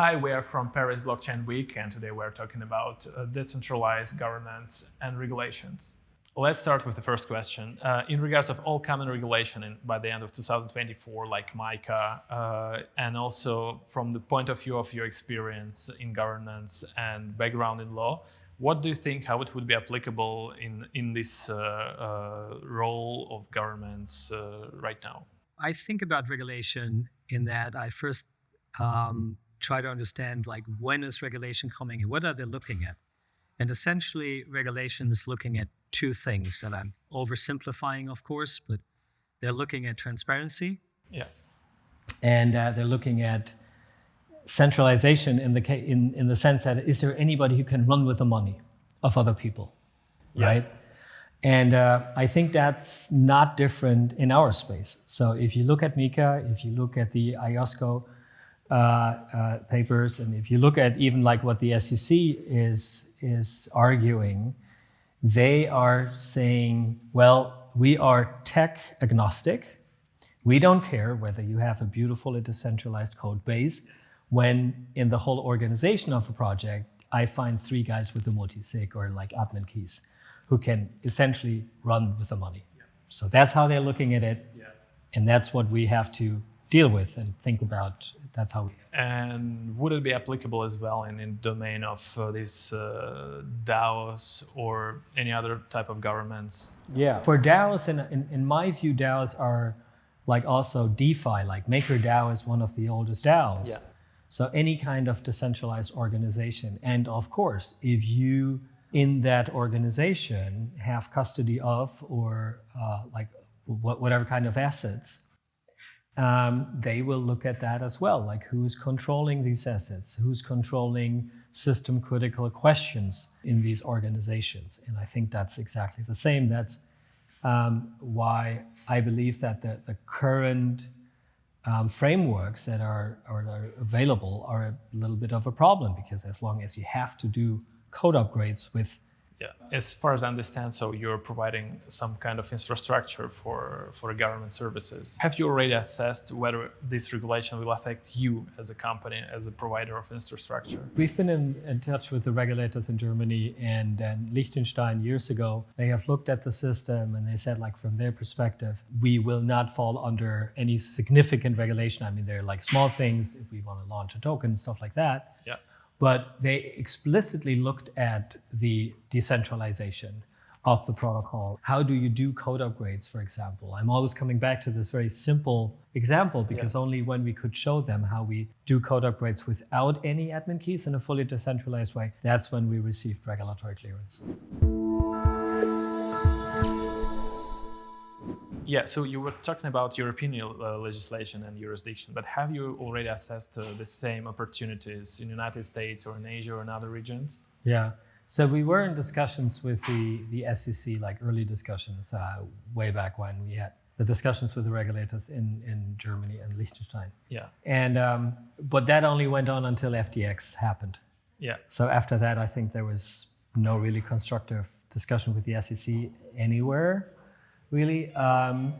Hi, we are from Paris Blockchain Week, and today we're talking about decentralized governance and regulations. Let's start with the first question. In regards of all common regulation by the end of 2024, like MiCA, and also from the point of view of your experience in governance and background in law, what do you think, how it would be applicable in this role of governments right now? I think about regulation in that I first try to understand, like, when is regulation coming and what are they looking at? And essentially, regulation is looking at two things, and I'm oversimplifying, of course, but they're looking at transparency. Yeah. And they're looking at centralization in the sense that, is there anybody who can run with the money of other people, right? And I think that's not different in our space. So if you look at MiCA, if you look at the IOSCO papers, and if you look at even like what the SEC is arguing, they are saying, well, we are tech agnostic. We don't care whether you have a beautiful decentralized code base, when in the whole organization of a project, I find three guys with a multi-sig or like admin keys who can essentially run with the money. Yeah. So that's how they're looking at it. Yeah. And that's what we have to deal with and think about. That's how we. And would it be applicable as well in the domain of these DAOs or any other type of governments? Yeah. For DAOs, in my view, DAOs are like also DeFi, like MakerDAO is one of the oldest DAOs. Yeah. So any kind of decentralized organization. And of course, if you in that organization have custody of or like whatever kind of assets, they will look at that as well, like who's controlling these assets, who's controlling system critical questions in these organizations. And I think that's exactly the same. That's why I believe that the current frameworks that are available are a little bit of a problem, because as long as you have to do code upgrades with. Yeah, as far as I understand, so you're providing some kind of infrastructure for government services. Have you already assessed whether this regulation will affect you as a company, as a provider of infrastructure? We've been in touch with the regulators in Germany and Liechtenstein years ago. They have looked at the system and they said, like, from their perspective, we will not fall under any significant regulation. I mean, they're like small things if we want to launch a token, stuff like that. Yeah. But they explicitly looked at the decentralization of the protocol. How do you do code upgrades, for example? I'm always coming back to this very simple example, because only when we could show them how we do code upgrades without any admin keys in a fully decentralized way, that's when we received regulatory clearance. Yeah, so you were talking about European legislation and jurisdiction, but have you already assessed the same opportunities in the United States or in Asia or in other regions? Yeah, so we were in discussions with the SEC, like early discussions way back when we had the discussions with the regulators in Germany and Liechtenstein. Yeah. And but that only went on until FTX happened. Yeah. So after that, I think there was no really constructive discussion with the SEC anywhere. Really,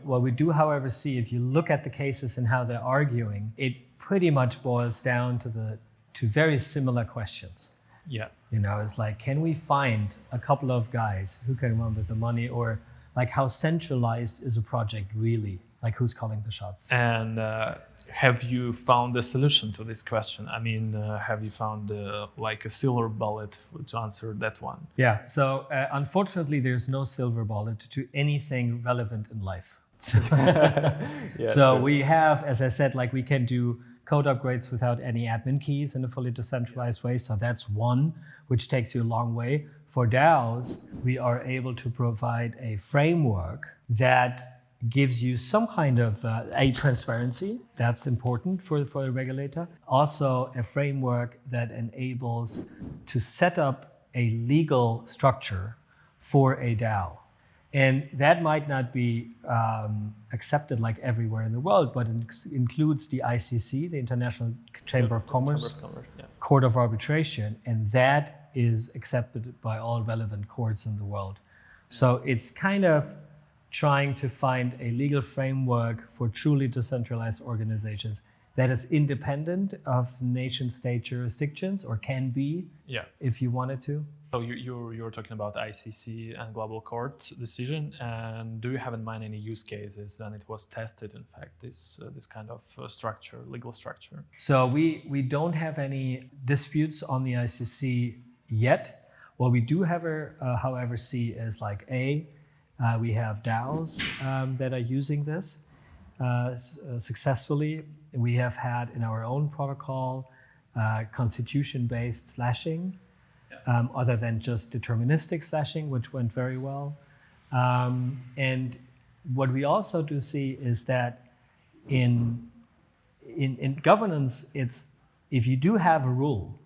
what we do, however, see, if you look at the cases and how they're arguing, it pretty much boils down to very similar questions. Yeah. You know, it's like, can we find a couple of guys who can run with the money, or like how centralized is a project really? Like, who's calling the shots? And have you found a solution to this question? I mean, have you found like a silver bullet to answer that one? Yeah, so unfortunately, there's no silver bullet to anything relevant in life. Yeah, so sure. We have, as I said, like we can do code upgrades without any admin keys in a fully decentralized way. So that's one, which takes you a long way. For DAOs, we are able to provide a framework that gives you some kind of a transparency. That's important for the regulator. Also, a framework that enables to set up a legal structure for a DAO. And that might not be accepted like everywhere in the world, but it includes the ICC, the International Chamber of Commerce, Yeah. Court of Arbitration, and that is accepted by all relevant courts in the world. So it's kind of trying to find a legal framework for truly decentralized organizations that is independent of nation-state jurisdictions, or can be, if you wanted to. So you're talking about ICC and global court decision, and do you have in mind any use cases when it was tested, in fact, this kind of structure, legal structure? So we don't have any disputes on the ICC yet. What we do have, however, see is like we have DAOs that are using this successfully. We have had in our own protocol constitution-based slashing, other than just deterministic slashing, which went very well. And what we also do see is that in governance, if you do have a rule,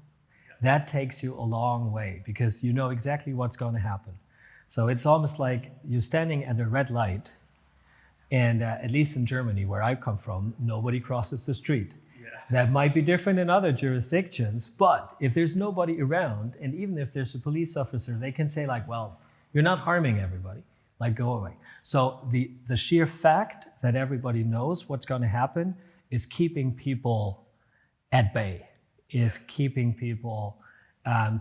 that takes you a long way because you know exactly what's going to happen. So it's almost like you're standing at a red light, and at least in Germany, where I come from, nobody crosses the street. That might be different in other jurisdictions, but if there's nobody around, and even if there's a police officer, they can say like, well, you're not harming everybody, like go away. So the sheer fact that everybody knows what's going to happen is keeping people at bay, is keeping people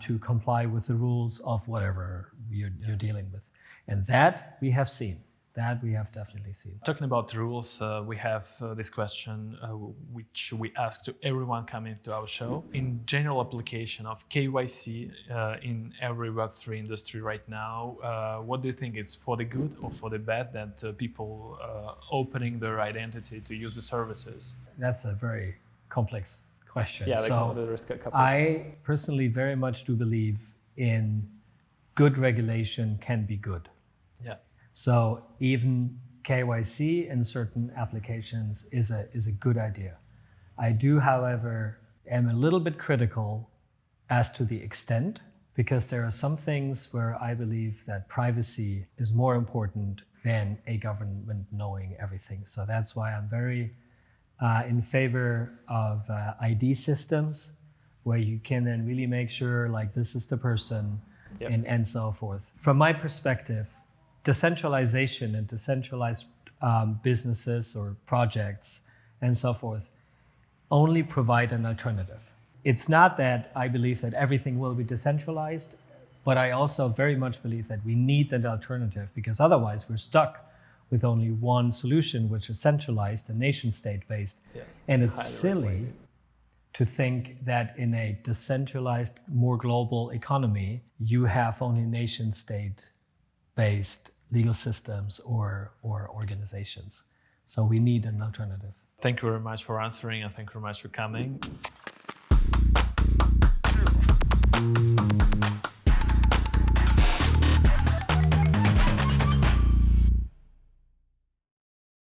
to comply with the rules of whatever you're dealing with. And that we have seen. That we have definitely seen. Talking about rules, we have this question which we ask to everyone coming to our show. In general application of KYC in every Web3 industry right now, what do you think is for the good or for the bad that people opening their identity to use the services? That's a very complex question. Yeah, so I personally very much do believe in good regulation can be good. Yeah. So even KYC in certain applications is a good idea. I do, however, am a little bit critical as to the extent, because there are some things where I believe that privacy is more important than a government knowing everything. So that's why I'm very in favor of ID systems, where you can then really make sure like this is the person, and so forth. From my perspective, decentralization and decentralized businesses or projects and so forth only provide an alternative. It's not that I believe that everything will be decentralized, but I also very much believe that we need an alternative, because otherwise we're stuck with only one solution, which is centralized and nation-state based. And it's silly to think that in a decentralized, more global economy, you have only nation-state based legal systems or organizations. So we need an alternative. Thank you very much for answering, and thank you very much for coming.